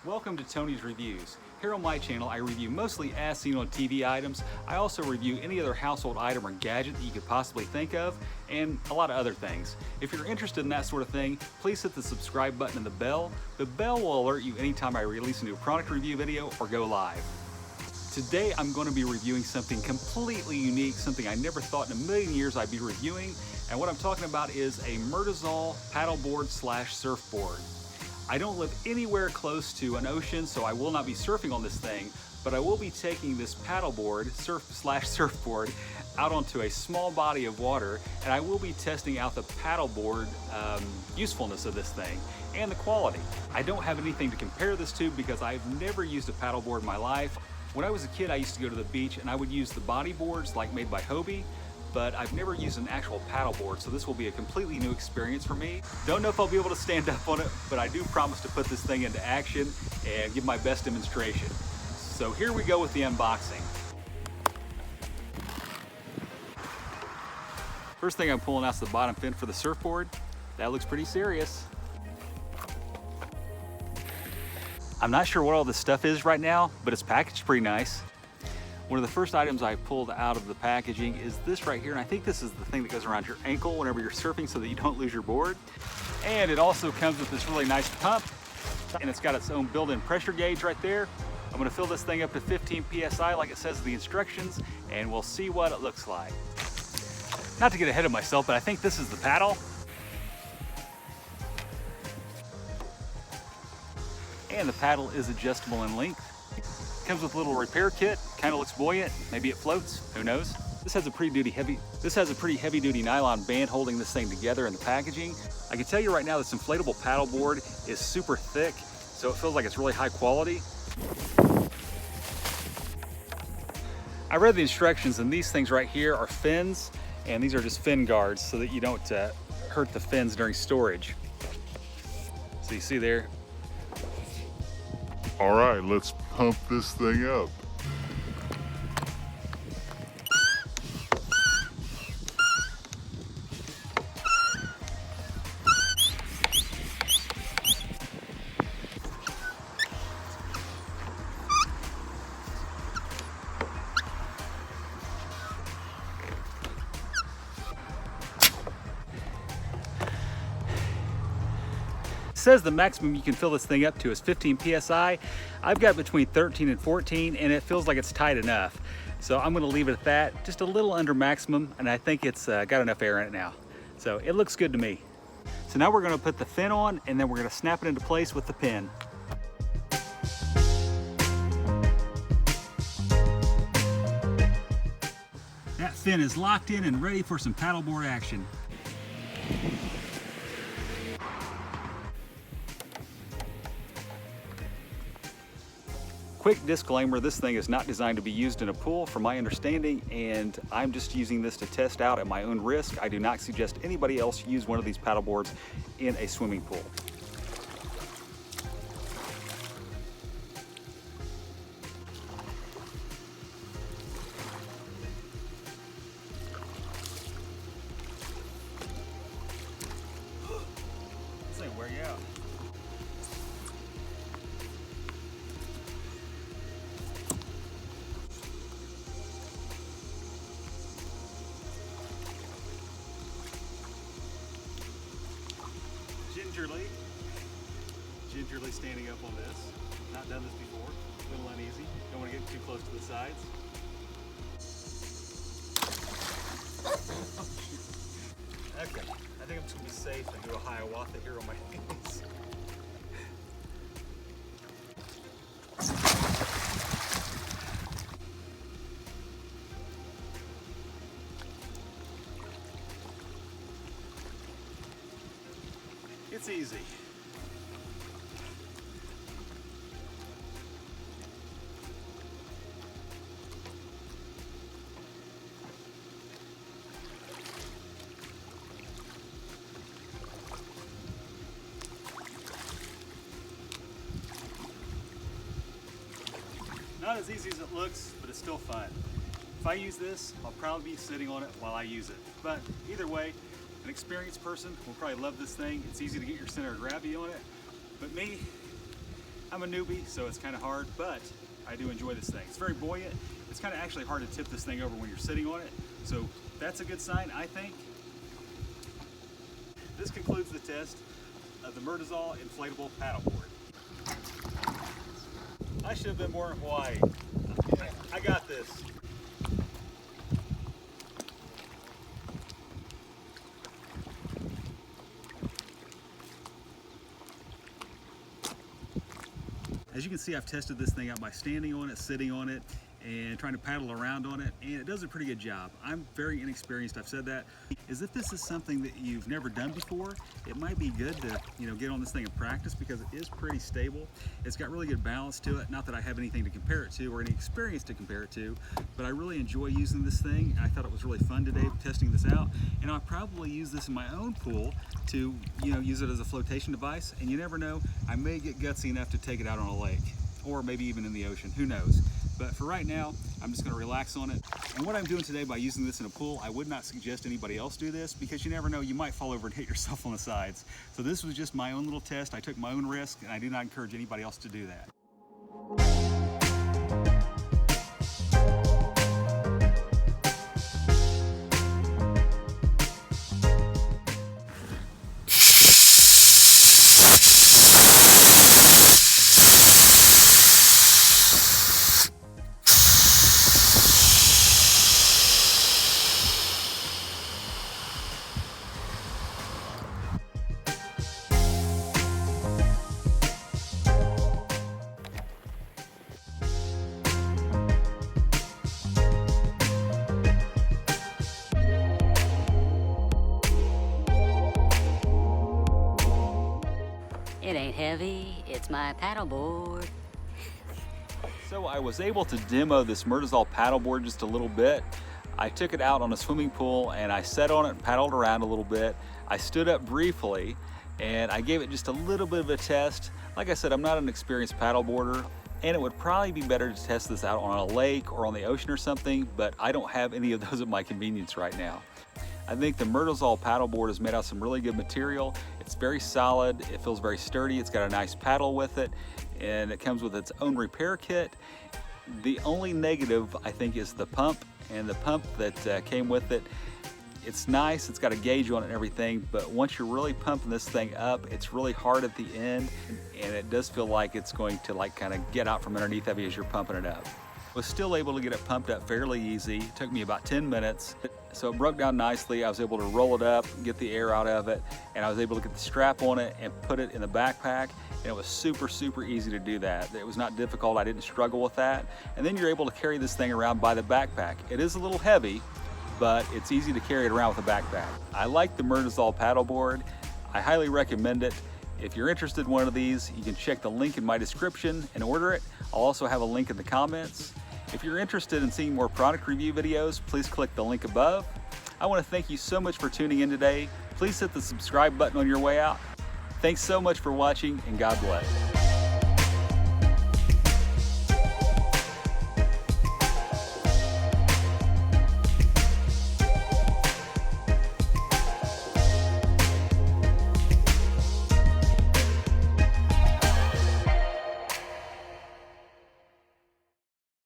Welcome to Tony's Reviews. Here on my channel, I review mostly as seen on TV items. I also review any other household item or gadget that you could possibly think of, and a lot of other things. If you're interested in that sort of thing, please hit the subscribe button and the bell. The bell will alert you anytime I release a new product review video or go live. Today, I'm going to be reviewing something completely unique, something I never thought in a million years I'd be reviewing, and what I'm talking about is a Murtisol paddleboard / surfboard. I don't live anywhere close to an ocean, so I will not be surfing on this thing, but I will be taking this paddleboard, surfboard, out onto a small body of water, and I will be testing out the paddleboard usefulness of this thing and the quality. I don't have anything to compare this to because I've never used a paddleboard in my life. When I was a kid, I used to go to the beach and I would use the bodyboards like made by Hobie, but I've never used an actual paddleboard, so this will be a completely new experience for me. Don't know if I'll be able to stand up on it, but I do promise to put this thing into action and give my best demonstration. So here we go with the unboxing. First thing I'm pulling out is the bottom fin for the surfboard. That looks pretty serious. I'm not sure what all this stuff is right now, but it's packaged pretty nice. One of the first items I pulled out of the packaging is this right here, and I think this is the thing that goes around your ankle whenever you're surfing so that you don't lose your board. And it also comes with this really nice pump, and it's got its own built-in pressure gauge right there. I'm gonna fill this thing up to 15 PSI like it says in the instructions, and we'll see what it looks like. Not to get ahead of myself, but I think this is the paddle. And the paddle is adjustable in length. Comes with a little repair kit, kind of looks buoyant, maybe it floats, who knows. This has a pretty heavy duty nylon band holding this thing together in the packaging. I can tell you right now this inflatable paddleboard is super thick, so it feels like it's really high quality. I read the instructions, and these things right here are fins, and these are just fin guards so that you don't hurt the fins during storage. So you see there. All right, let's pump this thing up. It says the maximum you can fill this thing up to is 15 PSI. I've got between 13 and 14, and it feels like it's tight enough. So I'm gonna leave it at that, just a little under maximum, and I think it's got enough air in it now. So it looks good to me. So now we're gonna put the fin on, and then we're gonna snap it into place with the pin. That fin is locked in and ready for some paddleboard action. Quick disclaimer, this thing is not designed to be used in a pool from my understanding, and I'm just using this to test out at my own risk. I do not suggest anybody else use one of these paddleboards in a swimming pool. This ain't wear you out. Gingerly standing up on this. Not done this before. A little uneasy. Don't want to get too close to the sides. Okay, I think I'm just going to be safe and do a Hiawatha here on my hands. It's easy. Not as easy as it looks, but it's still fun. If I use this, I'll probably be sitting on it while I use it. But either way, an experienced person will probably love this thing. It's easy to get your center of gravity on it. But me, I'm a newbie, so it's kind of hard, but I do enjoy this thing. It's very buoyant. It's kind of actually hard to tip this thing over when you're sitting on it, so that's a good sign, I think. This concludes the test of the Murtisol inflatable paddleboard. I should have been born in Hawaii. I got this. As you can see, I've tested this thing out by standing on it, sitting on it, and trying to paddle around on it, and it does a pretty good job. I'm very inexperienced, I've said that. Is if this is something that you've never done before, it might be good to get on this thing and practice, because it is pretty stable. It's got really good balance to it. Not that I have anything to compare it to or any experience to compare it to, but I really enjoy using this thing. I thought it was really fun today testing this out, and I'll probably use this in my own pool to use it as a flotation device, and you never know, I may get gutsy enough to take it out on a lake, or maybe even in the ocean, who knows. But for right now, I'm just gonna relax on it. And what I'm doing today by using this in a pool, I would not suggest anybody else do this, because you never know, you might fall over and hit yourself on the sides. So this was just my own little test. I took my own risk, and I do not encourage anybody else to do that. It ain't heavy, it's my paddleboard. So I was able to demo this Murtisol paddleboard just a little bit. I took it out on a swimming pool and I sat on it and paddled around a little bit. I stood up briefly and I gave it just a little bit of a test. Like I said, I'm not an experienced paddleboarder, and it would probably be better to test this out on a lake or on the ocean or something, but I don't have any of those at my convenience right now. I think the Murtisol paddleboard is made out of some really good material. It's very solid, it feels very sturdy, it's got a nice paddle with it, and it comes with its own repair kit. The only negative, I think, is the pump, and the pump that came with it. It's nice, it's got a gauge on it and everything, but once you're really pumping this thing up, it's really hard at the end, and it does feel like it's going to kind of get out from underneath of you as you're pumping it up. Was still able to get it pumped up fairly easy. It took me about 10 minutes. So it broke down nicely. I was able to roll it up, get the air out of it, and I was able to get the strap on it and put it in the backpack. And it was super, super easy to do that. It was not difficult. I didn't struggle with that. And then you're able to carry this thing around by the backpack. It is a little heavy, but it's easy to carry it around with a backpack. I like the Murtisol paddleboard. I highly recommend it. If you're interested in one of these, you can check the link in my description and order it. I'll also have a link in the comments. If you're interested in seeing more product review videos, please click the link above. I want to thank you so much for tuning in today. Please hit the subscribe button on your way out. Thanks so much for watching, and God bless.